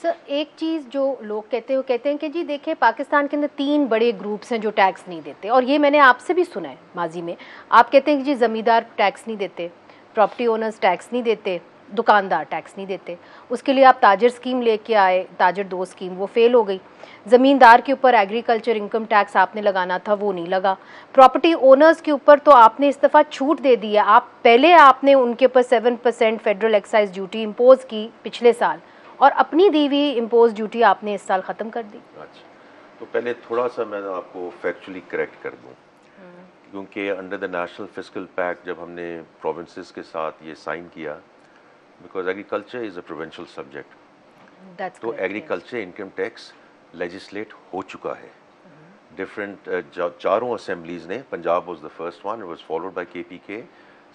Sir एक चीज़ जो लोग कहते हैं वो कहते हैं कि जी देखिए पाकिस्तान के अंदर 3 बड़े ग्रुप्स हैं जो टैक्स नहीं देते, और ये मैंने आपसे भी सुना है माजी में। आप कहते हैं कि जी ज़मींदार टैक्स नहीं देते, प्रॉपर्टी ओनर्स टैक्स नहीं देते, दुकानदार टैक्स नहीं देते। उसके लिए आप ताजर स्कीम लेके आए, ताजर 2 स्कीम, वो फेल हो गई। ज़मींदार के ऊपर एग्रीकल्चर इनकम टैक्स आपने लगाना था, वो नहीं लगा। प्रॉपर्टी ओनर्स के ऊपर तो आपने इस दफ़ा छूट दे दी है। आपने उनके ऊपर 7% फेडरल एक्साइज ड्यूटी इम्पोज़ की पिछले साल, और अपनी दी हुई इम्पोज ड्यूटी आपने इस साल ख़त्म कर दी। अच्छा, तो पहले थोड़ा सा मैं आपको फैक्चुअली करेक्ट कर दूं, क्योंकि under the national fiscal pact जब हमने प्रोविंसेस के साथ ये साइन किया, because agriculture is a provincial subject, तो एग्रीकल्चर इनकम टैक्स लेजिस्लेट हो चुका है। डिफरेंट चारों असेंबलीज ने, Punjab was the first one, it was followed by KPK,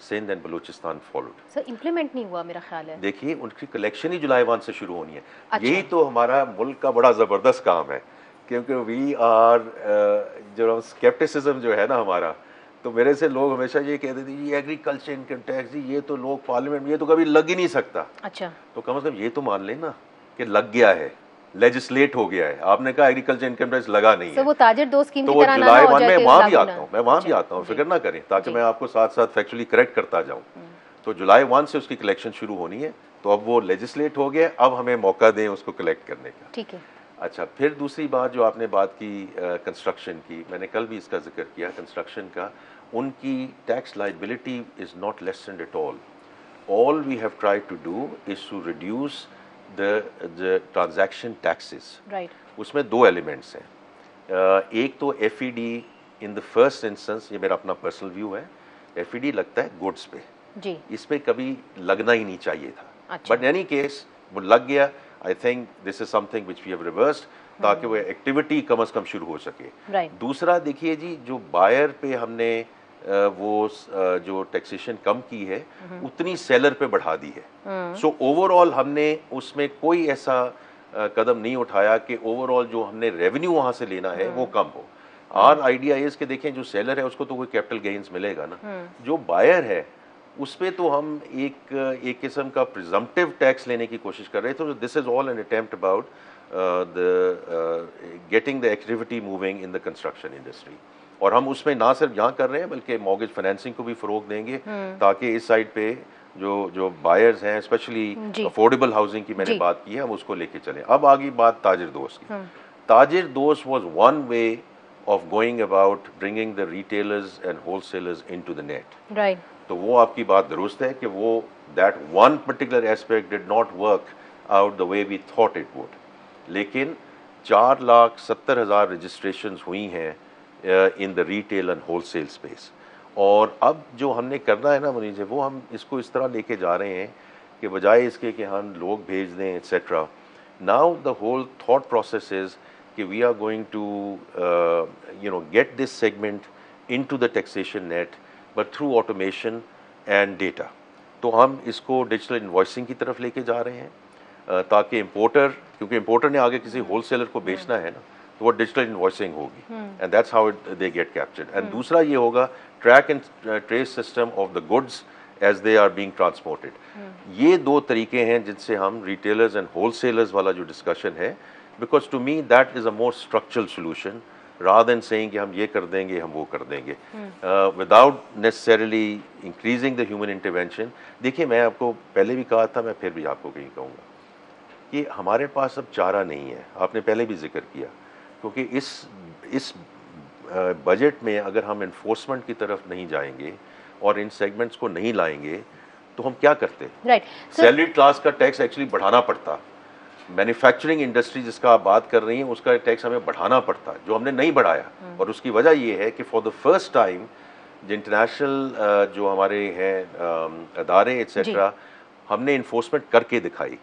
Sindh and Balochistan followed. Sir implement नहीं हुआ मेरा ख्याल है। देखिए उनकी कलेक्शन ही जुलाई 1 से शुरू होनी है। अच्छा। यही तो हमारा मुल्क का बड़ा ज़बरदस्त काम है, क्योंकि वी आर जो स्केप्टिसिज्म जो है ना हमारा, तो मेरे से लोग हमेशा ये कहते थे ये एग्रीकल्चर इनकम टैक्स, ये तो लोग पार्लियामेंट में ये तो कभी लग ही नहीं सकता। अच्छा, तो कम से कम ये तो मान लेना कि लग गया है, लेजिस्लेट हो गया है। आपने कहा एग्रीकल्चर इनकम टैक्स लगा नहीं है, वो ताजर 2 स्कीम तो की वो तरह जुलाई ना हो 1 जाए में कि वहाँ भी लागू आता ना। हूँ, मैं वहाँ भी अच्छा, आता हूँ, फिक्र ना करें, ताकि जी। मैं आपको साथ साथ फैक्चुअली करेक्ट करता जाऊँ। तो जुलाई 1 से उसकी कलेक्शन शुरू होनी है, तो अब वो लेजिस्लेट हो गया, अब हमें मौका दें उसको कलेक्ट करने का। ठीक है। अच्छा, फिर दूसरी बात जो आपने बात की कंस्ट्रक्शन की, मैंने कल भी इसका जिक्र किया कंस्ट्रक्शन का, उनकी tax liability is not lessened at all. All we have tried to do is to reduce the transaction taxes. Right. उसमें 2 एलिमेंट्स हैं। एक तो FED in the first instance, ये मेरा अपना पर्सनल व्यू है, एफईडी लगता है गुड्स पे जी। इस पे कभी लगना ही नहीं चाहिए था। अच्छा। बट एनी केस वो लग गया। I think this is something which we have reversed, ताकि वो एक्टिविटी कम से कम शुरू हो सके। राइट। दूसरा देखिए जी, जो बायर पे हमने जो टैक्सेशन कम की है, उतनी सेलर पे बढ़ा दी है। सो ओवरऑल हमने उसमें कोई ऐसा कदम नहीं उठाया कि ओवरऑल जो हमने रेवेन्यू वहां से लेना है वो कम हो। आर आइडिया इज कि देखें, जो सेलर है उसको तो कोई कैपिटल गेन्स मिलेगा ना, जो बायर है उस पर तो हम एक किस्म का प्रिजम्पटिव टैक्स लेने की कोशिश कर रहे थे। तो this is all an attempt about the getting the activity moving in the construction industry. और हम उसमें ना सिर्फ यहाँ कर रहे हैं, बल्कि मॉर्गेज फाइनेंसिंग को भी फ़रोग देंगे, ताकि इस साइड पे जो बायर्स हैं, स्पेशली अफोर्डेबल हाउसिंग की मैंने बात की है, हम उसको लेके चलें। अब आगे बात ताजिर दोस्त की। ताजिर दोस्त was one way of going about bringing the retailers and wholesalers into the net. Right. तो वो आपकी बात दुरुस्त है कि वो that one particular aspect did not work out the way we thought it would. लेकिन 4,70,000 registrations हुई हैं in the retail and wholesale space. और अब जो हमने करना है ना मुनीर जी, वो हम इसको इस तरह लेके जा रहे हैं कि बजाय इसके कि हम लोग भेज दें etc. Now the whole thought process is कि we are going to get this segment into the taxation net, but through automation and data. तो हम इसको डिजिटल इन्वॉइसिंग की तरफ लेके जा रहे हैं, ताकि इम्पोर्टर, क्योंकि इम्पोर्टर ने आगे किसी होलसेलर को बेचना है ना, तो वो डिजिटल इन्वॉइसिंग होगी, and that's how they get captured. And दूसरा ये होगा track and trace system of the goods as they are being transported. ये 2 तरीके हैं जिनसे हम रिटेलर्स एंड होलसेलर्स वाला जो डिस्कशन है, because to me that is a more structural solution rather than saying कि हम ये कर देंगे, हम वो कर देंगे, without necessarily increasing the human intervention। देखिए, मैं आपको पहले भी कहा था, मैं फिर भी आपको कहीं कहूँगा कि हमारे पास अब चारा नहीं है। आपने पहले भी जिक्र किया, क्योंकि इस बजट में अगर हम इन्फोर्समेंट की तरफ नहीं जाएंगे और इन सेगमेंट्स को नहीं लाएंगे, तो हम क्या करते? राइट। सैलरी क्लास का टैक्स एक्चुअली बढ़ाना पड़ता, मैन्युफैक्चरिंग इंडस्ट्री जिसका आप बात कर रही हैं उसका टैक्स हमें बढ़ाना पड़ता, जो हमने नहीं बढ़ाया। और उसकी वजह यह है कि फॉर द फर्स्ट टाइम जो इंटरनेशनल जो हमारे हैं अदारे एक्सेट्रा, हमने इन्फोर्समेंट करके दिखाई।